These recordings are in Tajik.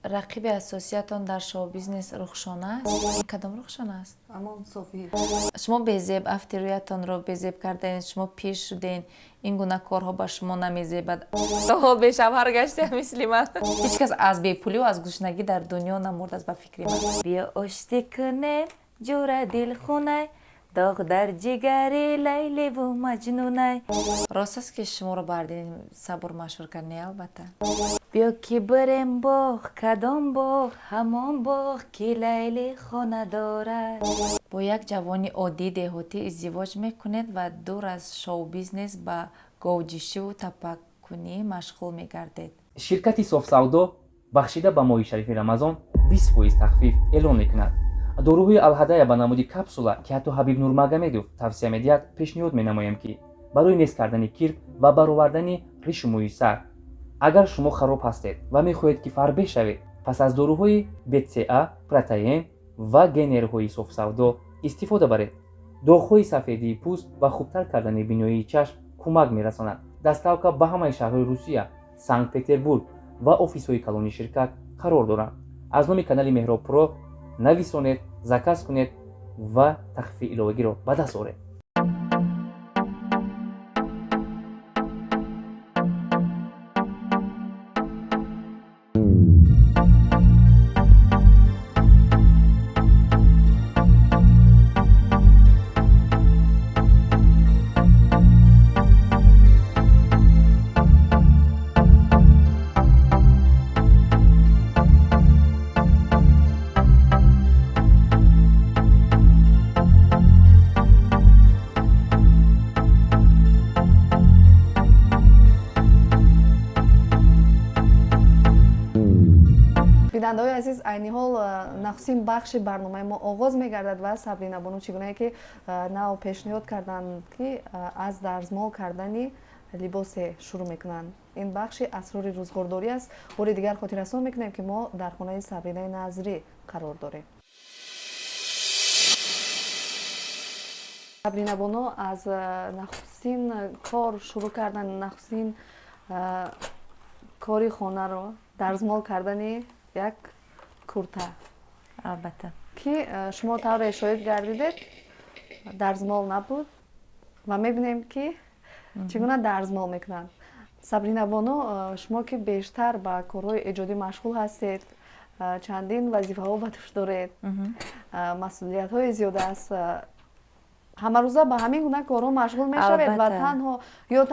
рақиби асосиятон дар шоу-бизнес Рухшона аст. Кадом Рухшона аст? Амон Софи. шумо безеб афтируятонро безеб кардаен, шумо пир шуден, ин гуна корҳо ба шумо намезебад. То бешавҳар гаштем мисли ман. Ҳеҷ кас аз бепулӣ ва аз гушнагӣ дар дунё намурдааст ба фикри ман. Биё ошти кунем ҷура дилхунай, доғ дар ҷигари Лайливу Маҷнунай. Рост аст ки шуморо бардин сабур машҳур кардем, албатта. биё ки барем боғ, кадом боғ, ҳамон боғ ки Лайли хона дорад. бо як ҷавони оддии деҳотӣ издивоҷ мекунед ва дур аз шоу-бизнес ба говҷишиву тапаккунӣ машғул мегардед. ширкати софсавдо бахшида ба моҳи шарифи рамазон 20% тахфиф эълон мекунад. дорӯҳои алҳадая ба намуди капсула ки ҳатто ҳабиб нурмагомедов тавсия медиҳад пешниҳод менамоем ки барои нест кардани кир ва баровардани ришу мӯи сар. агар шумо хароб ҳастед ва мехоҳед ки фарбеҳ шавед, пас аз дорӯҳои бца, протеин ва генерҳои софсавдо истифода баред. доғҳои сафедии пӯст ва хубтар кардани биноии чашм кӯмак мерасонад. доставка ба ҳамаи шаҳрҳои русия, санкт петербург ва офисҳои калони ширкат қарор доранд. аз номи канали Меҳроб Про нависонед, заказ кунед ва тахфифи иловагиро ба даст оред. бинандаҳои азиз, айни ҳол нахусин бахши барномаи мо оғоз мегардад ва Сабрина Бону чигунае ки нав пешниҳод карданд ки аз дарзмол кардани либосе шурӯъ мекунанд. ин бахши асрори рӯзгордорӣ аст. бори дигар хотиррасон мекунем ки мо дар хонаи Сабринаи Назрӣ қарор дорем. Сабрина Бону аз нахустин кор шурӯъ кардан, нахустин кори хонаро дарзмол кардани як курта. албатта ки шумо тавре шоҳид гардидед, дарзмол набуд ва мебинем ки чӣ гуна дарзмол мекунанд. Сабрина Бону, шумо ки бештар ба корҳои эҷодӣ машғул ҳастед, чандин вазифаҳо ба дӯш доред, масъулиятҳои зиёда аст, ҳамарӯза ба ҳамин гуна корҳо машғул мешавед ва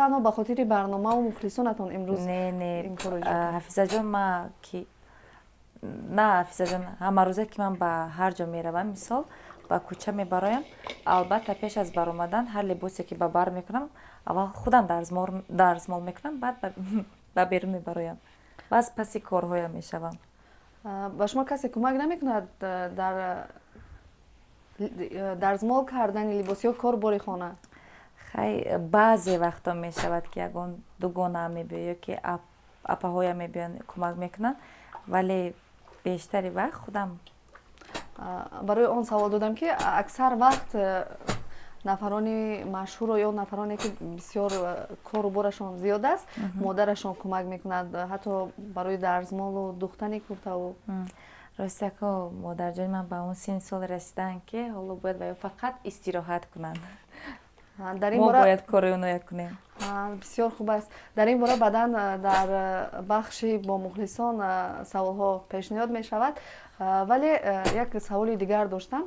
танҳо ба хотири барномаву мухлисонатон имрӯз ин корро иҷод кардед? ҳафизаҷон, ма ки на ҳафизаҷон, ҳамарӯза ки ман ба ҳар ҷо меравам, мисол ба кӯча мебароям, албатта пеш аз баромадан ҳар либосе ки ба бар мекунам, аввал худам дарзмол мекунам, баъд ба берун мебароям, баъд паси корҳоям мешавам. ба шумо касе кӯмак намекунад дар дарзмол кардани либос ё корбори хона? хай баъзе вақтҳо мешавад ки ягон дугона мебиёд ё ки апаҳоям мебиёнд кӯмак мекунанд, вале бештари вақт худам. барои он савол додам ки аксар вақт нафарони машҳуро ё нафароне ки бисёр коруборашон зиёд аст, модарашон кӯмак мекунад ҳатто барои дарзмолу духтани куртаву. ростяко модарҷони ман ба он син сол расиданд ки ҳоло бояд ва ё фақат истироҳат кунанд. мо бояд кори оноя кунем. бисёр хуб аст. дар ин бора баъдан дар бахши бо мухлисон саволҳо пешниҳод мешавад, вале як саволи дигар доштам.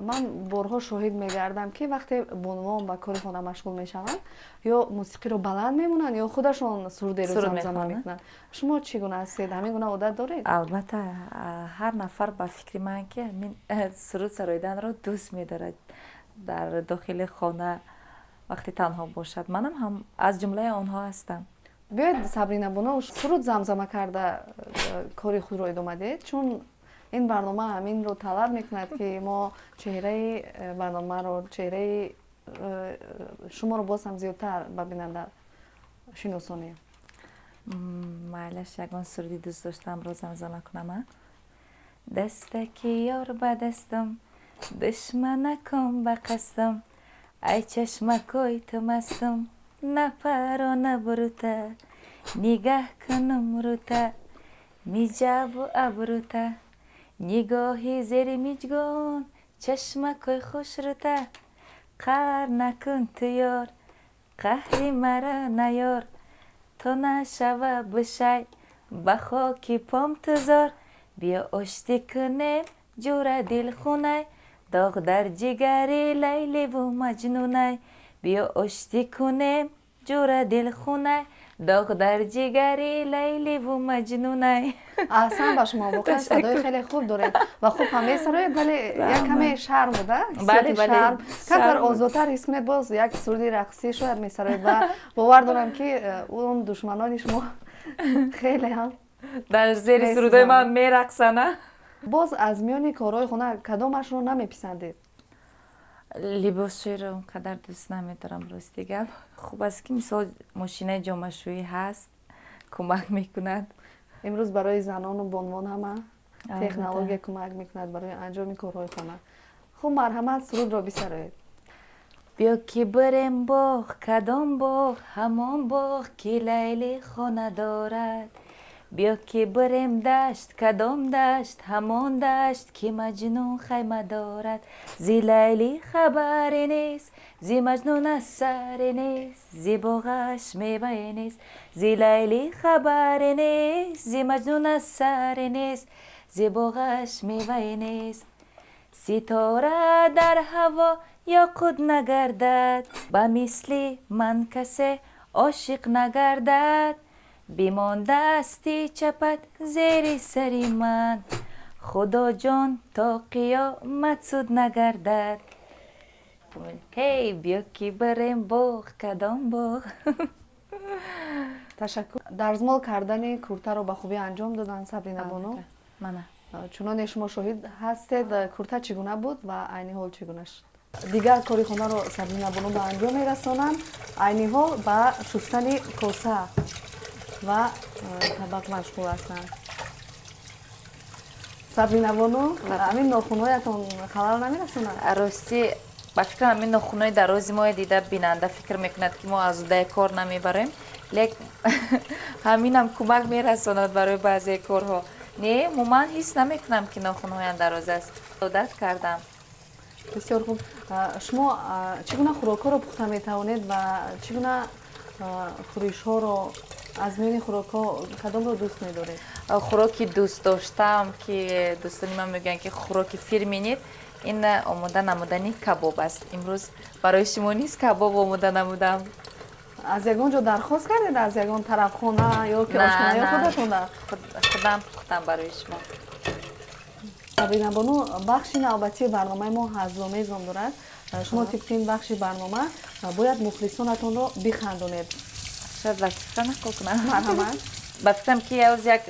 ман борҳо шоҳид мегардам ки вақте бонувон ба кори хона машғул мешаванд, ё мусиқиро баланд мемонанд ё худашон сурдеро замзама мекунанд. шумо чӣ гуна ҳастед? ҳамин гуна одат доред? албатта ҳар нафар ба фикри ман ки ҳамин суруд сароиданро дӯст медорад дар дохили хона вақти танҳо бошад. манам ҳам аз ҷумлаи онҳо ҳастам. биёед Сабрина Бону, суруд замзама карда кори худро идома диҳед, чун ин барнома ҳаминро талаб мекунад ки мо чеҳраи барномаро, чеҳраи шуморо боз ҳам зиёдтар ба бинанда шиносонем. майлаш ягон суруди дӯст доштамро замзама кунама. дастаки ёр ба дастам, душманакон ба қасдам, ай чашмакои ту мастам, на паро на бурута, нигаҳ кун умрута, میجاب و ابروتا نگاهی زیر میجگون چشمکای خوش روتا قهر نکن تو یار قهری مرا نیار تو نشوه بشی به خاکی پام تزار بیا آشتی کنیم جور دل خونه داغ در جگری لیلی و مجنونه بیا آشتی کنیم جور دل خونه داغ در جگری لیلی و مجنونه. احسن با شما، واقعا صدای خیلی خوب دارید و خوب هم میسرید، ولی یک کمی شرم بوده. بله شرم کمتر آزادتر حس کنید، باز یک سرودی رقصی شاید میسرید و باور دارم که اون دشمنان شما خیلی هم در زیر سرودای من میرقصنه. باز از میان کارهای خانه کدامش رو نمیپسندید؟ لباسشویی رو اونقدر دوست نمیدارم راستی گپ. خوب است که مثلا ماشین جامه‌شویی هست کمک میکند. امروز برای زنان و بانوان همه تکنولوژی کمک میکند برای انجام کارهای خانه. خوب مرحمت سرود را بسرایید. بیا که بریم باغ کدام باغ همان باغ که لیلی خانه دارد بیا که بریم دشت کدام دشت همان دشت که مجنون خیمه دارد زی لیلی خبری نیست زی مجنون اثری نیست زی باغش میوه نیست زی لیلی خبری نیست زی مجنون اثری نیست زی باغش میوه نیست ستاره در هوا یا خود نگردد به مثل من کسی عاشق نگردد بیمان دستی چپد زیر سری من خدا جان تا قیامت سود نگردد. هی بیا که بریم باغ کدام باغ. تشکر. درزمال کردن کورتا رو به خوبی انجام دادن سابرینا بانو. من چون شما شاهد هستید کورتا چگونه بود و عینی حال چگونه شد. دیگر کاری خانه رو سابرینا بانو به انجام میرسانند، عینی حال به شستن کوسه و طبق مشغول هستند. سابرینا بانو همین ناخونهایتون خبر نمیرسانند؟ راستی با فکر همین ناخونهای درازی ما دیده بیننده فکر میکند که ما از ده کار نمیبریم، لیکن همین هم کمک میرساند برای بعضی کارها. نه من حس نمیکنم که ناخونهایم دراز است. عادت کردم. بسیار خوب. شما چگونه خوراک‌ها رو پخته میتوانید و چگونه خوریش‌ها رو از میان خوراک‌ها کدام رو دوست می‌دارید؟ خوراکی دوست داشتم که دوستان من میگن که خوراکی فیرمینید این آماده نمودنی کباب است. امروز برای شما نیست کباب آماده نمودم. از یگان جا درخواست کردید از یگان طرف خانه یا که آشنایی خودتون در؟ خودم پختم برای شما. سابرینا بانو بخش نوبتی برنامه ما هضم‌آمیزم دارد. شما طبق بخش برنامه باید مخلصانتون رو بخندونید. شاید لطفا نکنم. مرحمت. بفتم که از یک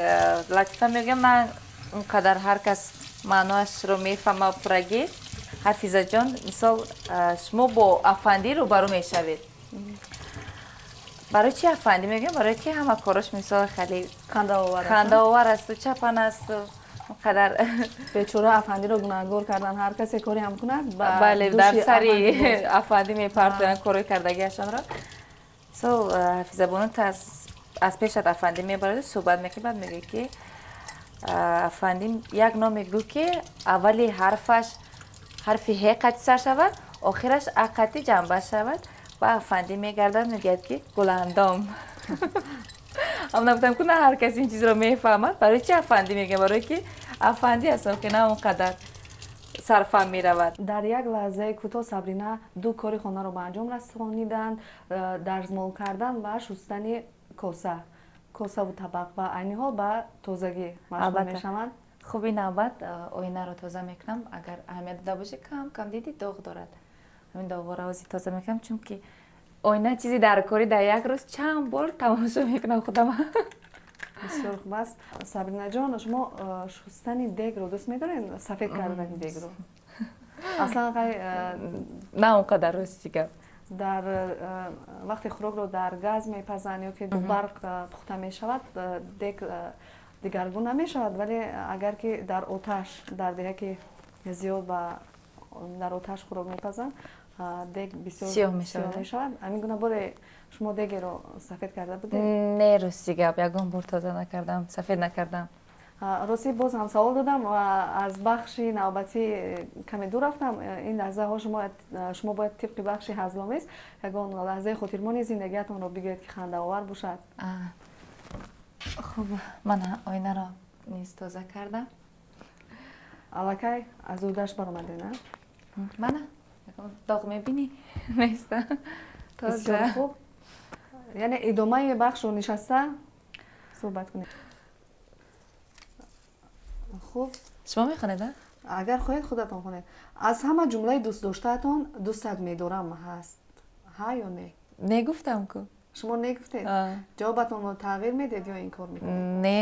لطفا میگم من اونقدر هر کس معناش رو میفهمه پرگی. حفیظه جان مثال شما با افندی رو برو میشوید. برای چی افندی میگم؟ برای که همه کاراش مثال خیلی خنده آور است و چپن است و اونقدر بیچاره افندی رو گناهگار کردن. هر کسی کاری هم کند بله در سری افندی میپرتونن کاری کردگیشان را. حفیظه بانو از پیشت افندی میبرد صحبت میکنه، بعد میگه که افندی یک نام میگو که اولی حرفش حرف ه قطی سر شود آخرش اقتی جنبه شود و افندی میگردد میگه که گلندام. هم نبودم که نه هر کسی این چیز رو میفهمد. برای چی افندی میگه؟ برای که افندی هستم که نه اونقدر صرفم میرود. در یک لحظه کوتاه سابرینا دو کاری خانه رو به انجام رسانیدند، درزمال کردن و شستن کوسه و طبق و عینی حال به تازگی مشغول میشوند. خوبی نوبت آینه رو تازه میکنم. اگر اهمیت داشته باشه کم دیدی داغ دارد. همین داغ رو ازی تازه میکنم چون که آینه چیزی در کاری در یک روز چند بار تماشا میکنم خودم. بسیار خوب است. سابرینا جان شما شستن دیگ رو دوست می‌دارین؟ سفید کردن دیگ رو اصلا نه اونقدر راستی گپ. در وقتی خوراک رو در گاز میپزن یا که دو برق پخته میشود دیگ دیگرگون نمیشود، ولی اگر که در آتش در دیگه که زیاد و در آتش خوراک میپزن دیگ بسیار سیاه میشود. همین گونه باره شما دیگ رو سفید کرده بوده؟ نه راستی گپ یگان بار تازه نکردم، سفید نکردم. рости боз ҳам савол додам ва аз бахши навбатӣ каме дур рафтам. Ин лаҳзаҳо шумо бояд тибқи бахши ҳазломез ягон лаҳзаи хотирмони зиндагиатонро бигӯед ки хандаовар бошад. хуб ман оинаро низ тоза кардам. аллакай аз урдаш баромаде на? мана доғ мебинӣ неста бисёр тоза. хуб. яъне идомаи бахшро нишаста суҳбат кунед. хуб, шумо мехонед? агар хоҳед худатон хонед. Аз ҳама ҷумлаи дӯстдоштаатон дӯстат медорам ҳаст, ҳа ё не? негуфтам ку. шумо негуфтед? ҷавобатонро тағйир медед ё инкор мекунед? не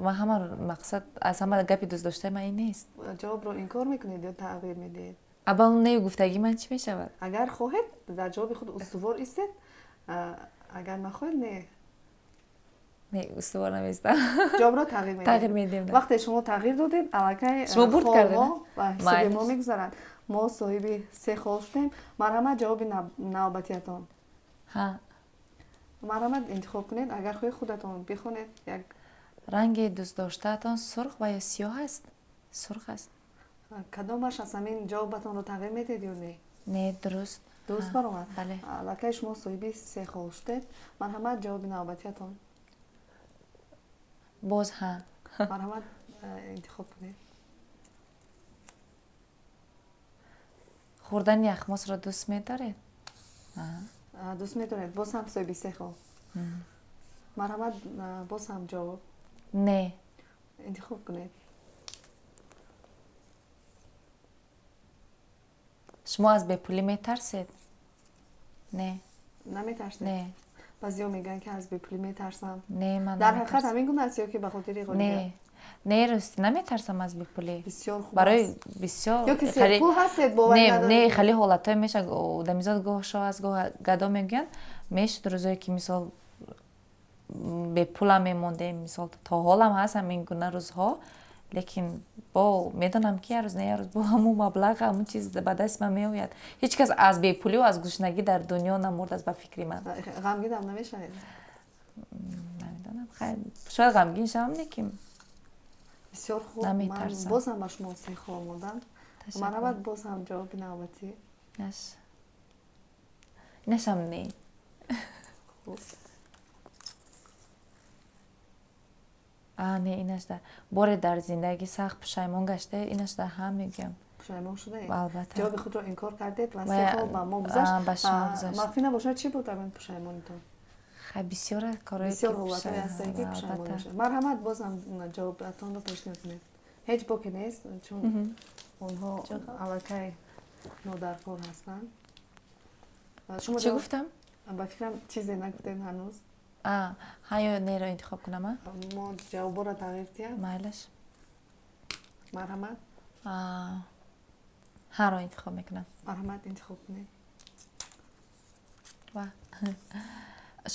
ма ҳама мақсад аз ҳама гапи дӯстдоштаи ман ин нест. ҷавобро инкор мекунед ё тағйир медиҳед? аввал негуфтагӣ ман чӣ мешавад? агар хоҳед дар ҷавоби худ устувор истед, агар нахоҳед не. не устувор наместам. ҷавобро тағйир тағйир медиҳед. медиҳем. вақте шумо тағйир додед, аллакай шумо бурд кардед? ва ҳисоби мо мегузарад. мо соҳиби 3 хол шудем. марҳамат ҷавоби навбатиатон. ҳа марҳамат интихоб кунед. агар хоҳед худатон бихонед. як ранги дӯстдоштаатон сурх ва ё сиёҳ аст? сурх аст. кадомаш аз ҳамин ҷавобатонро тағйир медиҳед ё не? не дуруст. дуруст баромад? бале. аллакай шумо соҳиби 3 хол шудед. марҳамат ҷавоби навбатиатон. боз ҳа. марҳамат интихоб кунед. хӯрдани яхмосро дӯст медоред? дӯст медоред? боз ҳам соҳиби 3 хол. марҳамат боз ҳам ҷавоб. не. интихоб кунед. шумо аз бепулӣ метарсед? не. наметарсед? не. баъзиҳо мегӯянд ки аз бепулӣ метарсам. не ман дар ҳақиқат наметарсам. ҳамин гуна аст ё ки ба хотири ғоя? не. не рости наметарсам аз бепулӣ. бисёр хуб барои аст. бисёр ё ки серпул ҳастед боварӣ надоред? не хеле ҳолатҳое меша одамизод гоҳшо аз гоҳ гадо мегӯянд мешуд рӯзое ки мисол бепулам мемондем мисол то ҳолам ҳаст ҳамин гуна рӯзҳо лекин бо медонам ки як рӯз не як рӯз бо ҳамун маблағ ҳамун чиз ба дасти ман меояд. ҳеҷ кас аз бепулию аз гушнагӣ дар дунё намурд аст ба фикри ман. ғамгинам намешавед? намедонам шояд ғамгин шавам лекин бисёр хуб. ман наметарсам. боз ҳам ба шумо 3 хол модам. марҳамат боз ҳам ҷавоби навбатӣ. инашам не. хуб. не инаш дар боре дар зиндагӣ сахт пушаймон гаштаед инаш дар ҳам мегӯям. пушаймон шудаед? албатта. ҷавоби худро инкор кардед ва 3 хол ба мо гузашт. ба шумо гузашт. махфӣ набошад чӣ буд ҳамин пушаймонитон? бисёр корои бисёр ҳолатҳое ҳастанд ки пушаймон мешавед. марҳамат боз ҳам ҷавобатонро пешниҳод кунед. ҳеҷ боке нест чун онҳо аллакай нодаркор ҳастанд. чӣ гуфтам? ба фикрам чизе нагуфтед ҳанӯз. ҳа ё неро интихоб кунам? мо ҷавобҳоро тағйир диҳам. майлаш. марҳамат. ҳаро интихоб мекунам. марҳамат интихоб кунед.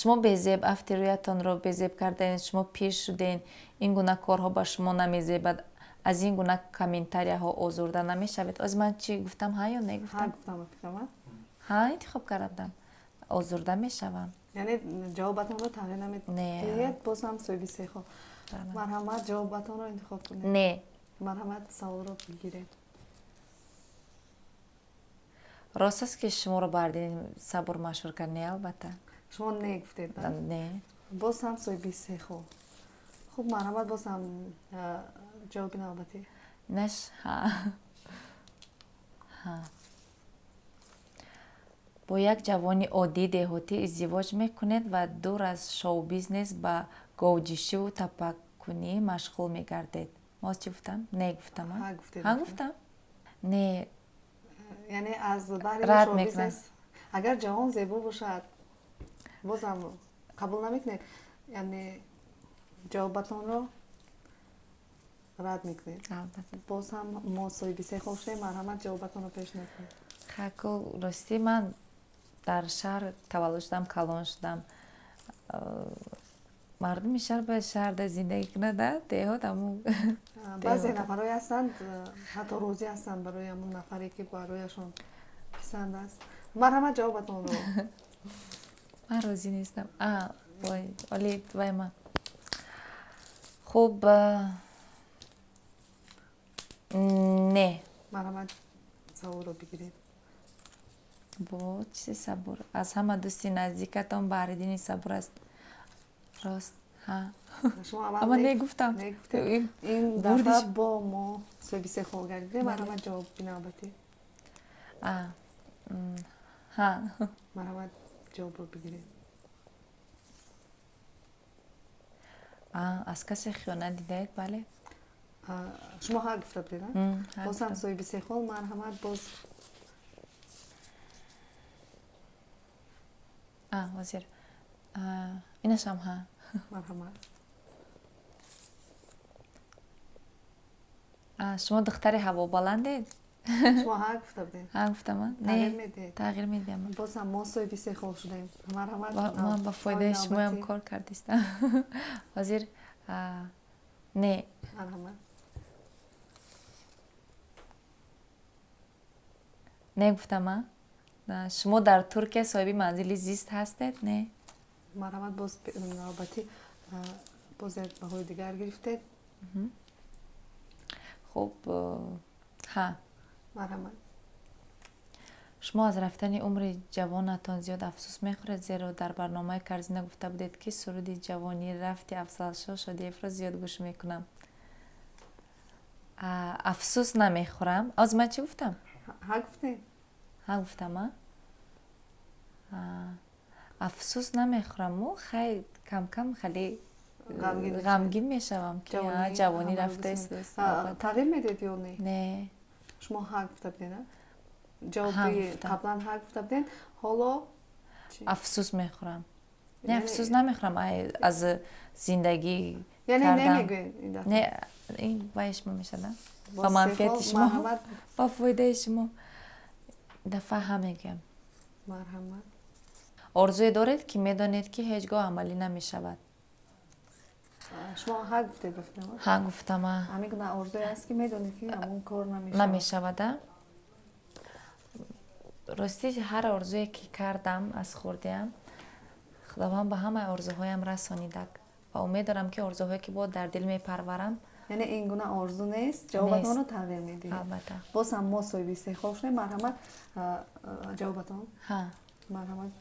шумо безеб афти рӯятонро безеб кардаед шумо пир шуден ин гуна корҳо ба шумо намезебад аз ин гуна комментарияҳо озурда намешавед? оз ман чӣ гуфтам ҳа ё негуфтам? гуфтам ба фикрам ҳа интихоб кардам. озурда мешавам. яъне ҷавобатонро тағйир намедиҳед? боз ҳам соҳиби 3 хол. марҳамат ҷавобатонро интихоб кунед. не. марҳамат саволро бигиред. рост аст ки шуморо бардин сабур машҳур кард? не албатта. шумо не гуфтед? не. боз ҳам соҳиби 3 хол. хуб марҳамат боз ҳам ҷавоби навбатӣ. наш бо як ҷавони оддии деҳотӣ издивоҷ мекунед ва дур аз шоу-бизнес ба говҷӯшиву тапакунӣ машғул мегардед. моз чӣ гуфтам? Не гуфтам. ҳа гуфтам? не. яъне аз баҳри рад шоу-бизнес агар ҷавон зебо бошад бозам қабул намекунед? яъне ҷавобатонро рад мекунед? албатта. боз ҳам мо соҳиби 3 хол шудем. марҳамат ҷавобатонро пешниҳод кунед. хаку ростӣ ман дар шаҳр таваллуд шудам, калон шудам. мардуми шаҳр бояд шаҳрда зиндагӣ кунад, деҳот аму баъзе нафарҳое ҳастанд ҳатто розӣ ҳастанд барои ҳамун нафаре ки барояшон писанд аст. марҳамат ҷавобатонро. ман розӣ нестам. вай оли вай ман хуб марҳамат саволро бигиред. бо чизи сабур аз ҳама дӯсти наздикатон баҳриддини сабур аст. Рост ҳа шумо аммо негуфтам ин дафъа бо мо соҳиби се хол гардидем. марҳамат ҷавоби навбатӣ. ҳа марҳамат ҷавобро бигиред. аз касе хиёнат дидаед? Бале, шумо ҳа гуфта будед. ҳа боз ҳам гуфтам. соҳиби се хол. марҳамат боз ҳозир инашам ҳа. марҳамат. шумо духтари ҳавобаландед? шумо ҳа гуфта будед. ҳа гуфтама? тағйир Не, медиҳед. тағйир медиҳам. боз ҳам мо соҳиби се хол шудаем. марҳамат. ман ба фоидаи шумоям кор кардистам. ҳозир не. марҳамат. Не гуфтама? шумо дар Туркия соҳиби манзили зист ҳастед? Не. марҳамат боз навбатӣ боз як баҳои дигар гирифтед. хуб ҳа марҳамат. шумо аз рафтани умри ҷавонатон зиёд афсӯс мехӯред, зеро дар барномаи Карзина гуфта будед ки суруди ҷавонӣ рафти Афзалшоҳ Шодиевро зиёд гӯш мекунам. афсӯс намехӯрам. оз ман чӣ гуфтам? ҳа гуфтед. ҳа гуфтама? афсӯс намехӯраму хай кам хеле ғамгин мешавам ки ҷавонӣ рафтааст. тағйир медиҳед ё не? Не. шумо ҳа гуфта будед. ҷавоби қаблан ҳа гуфта будед. ҳоло афсӯс мехӯрам. Не, афсӯс намехӯрам аз зиндагӣ яъне кардам. немегӯед ин дафъа. Не, ин баъди шумо мешада? ба манфиати шумо, ба фоидаи шумо. дафъа ҳа мегӯям. марҳамат. орзуе доред ки медонед ки ҳеҷ гоҳ амалӣ намешавад? шумо ҳа гуфтед. гуфтам. ҳа гуфтама. ҳамин гуна орзуе аст ки медонед ки ҳамон кор намешавада? рости ҳар орзуе ки кардам аз хурдиам худованд ба ҳамаи орзуҳоям расонидак ва умед дорам ки орзуҳое ки бо дар дил мепарварам. яъне ин гуна орзу нест. ҷавобатонро тағйир медиҳед. албатта. боз ҳам мо соҳиби се хол шудем. марҳамат. ҷавобатон. ҳа марҳамат.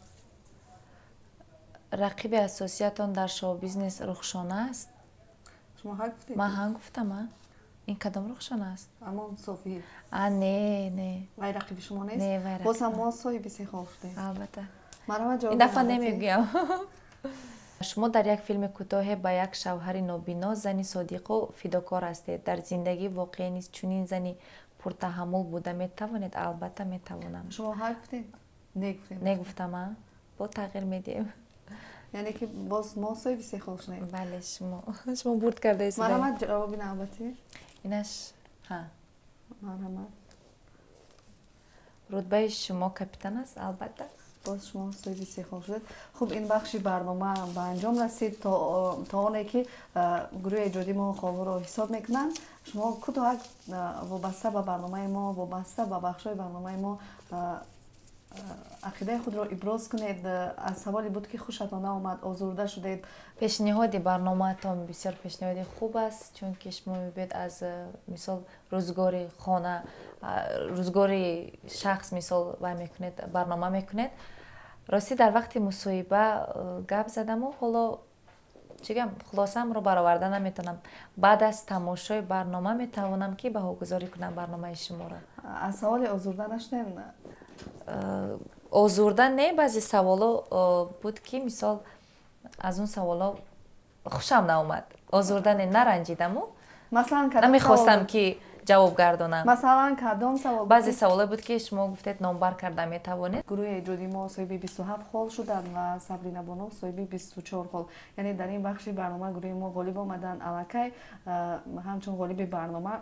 рақиби асосиятон дар шоу-бизнес Рухшона аст? шумо ҳа гуфтед. ман ҳа гуфтама. ин кадом Рухшона аст? ҳамон софӣ. Не. вай рақиби шумо нест. Не, вай боз ҳам рақиб. мо соҳиби се хол шудем. албатта. марҳамат. ҷавоби ин дафъа навбатӣ. намегӯям. шумо дар як филми кӯтоҳе ба як шавҳари нобино зани содиқу фидокор ҳастед. дар зиндагии воқеӣ низ чунин зани пуртаҳаммул буда метавонед? албатта метавонам. шумо ҳа гуфтед. не гуфтед. негуфтама? бо тағйир медиҳем. яъне ки боз мо соҳиби се хол шудем. бале, шумо бурд кардаед. марҳамат. ҷавоби навбатӣ. инаш ҳа марҳамат. рутбаи шумо капитан аст? албатта. боз шумо соҳиби се хол шудед. хуб, ин бахши барнома ба анҷом расид. то оне ки гурӯҳи эҷодии мо хобуро ҳисоб мекунанд, шумо кӯтоҳак вобаста ба барномаи мо, вобаста ба бахшҳои барномаи мо ақидаи худро иброз кунед. аз саволе буд ки хушатон наомад, озурда шудед. пешниҳоди барномаатон бисёр пешниҳоди хуб аст, чунки шумо мебиёед аз мисол рӯзгори хона, рӯзгори шахс мисол вай мекунед, барнома мекунед. рости дар вақти мусоҳиба гап задаму ҳоло чӣ гам хулосаамро бароварда наметавонам. баъд аз тамошои барнома метавонам ки баҳогузорӣ кунам барномаи шуморо. аз саволе озурда нашудем? озурда не, баъзе саволо буд ки мисол аз он саволо хушам наомад. озурда не, наранҷидаму маслан намехостам ки ҷавоб гардонам. масалан кадом савол? баъзе саволо буд ки шумо гуфтед номбар карда метавонед. гурӯҳи эҷодии мо соҳиби 27 хол шуданд ва Сабрина Боно соҳиби 24 хол. яъне дар ин бахши барнома гурӯҳи мо ғолиб омаданд. аллакай ҳамчун ғолиби барнома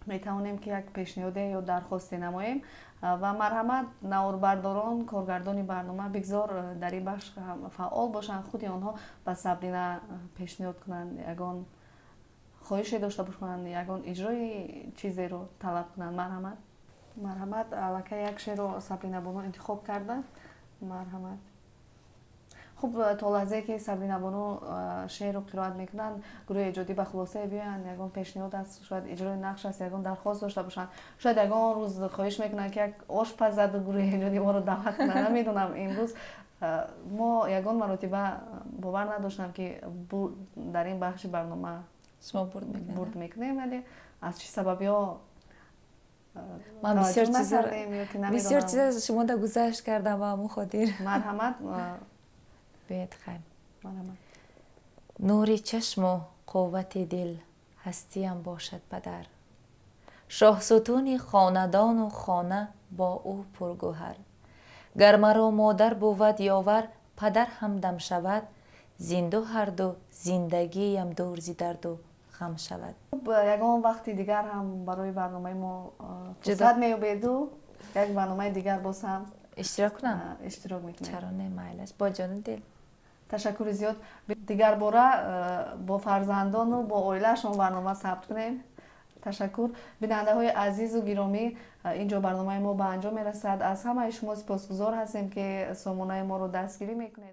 метавонем ки як пешниҳоде ё дархосте намоем. ва марҳамат, наурбардорон, коргардони барнома бигзор дар ин бахш фаъол бошанд. худи онҳо ба Сабрина пешниҳод кунанд, ягон хоҳише дошта бошанд, ягон иҷрои чизеро талаб кунанд. марҳамат. аллакай як шеърро Сабрина Боно интихоб карда. марҳамат. хуб то лаҳзае ки Сабрина Боно шеъру қироат мекунанд гурӯҳи эҷодӣ ба хулосае биёянд, ягон пешниҳод аст, шояд иҷрои нақш аст, ягон дархост дошта бошанд, шояд ягон рӯз хоҳиш мекунанд ки як ошпаз заду гурӯҳи эҷодӣ моро даъват кунад. Намедонам имрӯз мо ягон маротиба бовар надоштам ки дар ин бахши барнома шумо бурд мекунем, вале аз чӣ сабабиҳо ман бисёр чиза шумо да гузашт кардам ба ҳамон хотир. Марҳамат. бед хайр. Марҳамат. нури чашму қуввати дил ҳастиям бошад падар, шоҳсутуни хонадону хона бо ӯ пургӯҳар. гар маро модар бувад ёвар, падар ҳамдам шавад, зинду ҳарду зиндагиям дур зи дарду ғам шавад. ягон вақти дигар ҳам барои барномаи мо фурсат меёбеду як барномаи дигар боз ҳам иштирок кунам? иштирок мекунем. чаро не, майлаш, бо ҷону дил. ташаккури зиёд. дигар бора бо фарзандону бо оилаашон барнома сабт кунем. ташаккур. бинандаҳои азизу гиромӣ, инҷо барномаи мо ба анҷом мерасад. аз ҳамаи шумо сипосгузор ҳастем ки сомонаи моро дастгирӣ мекунед.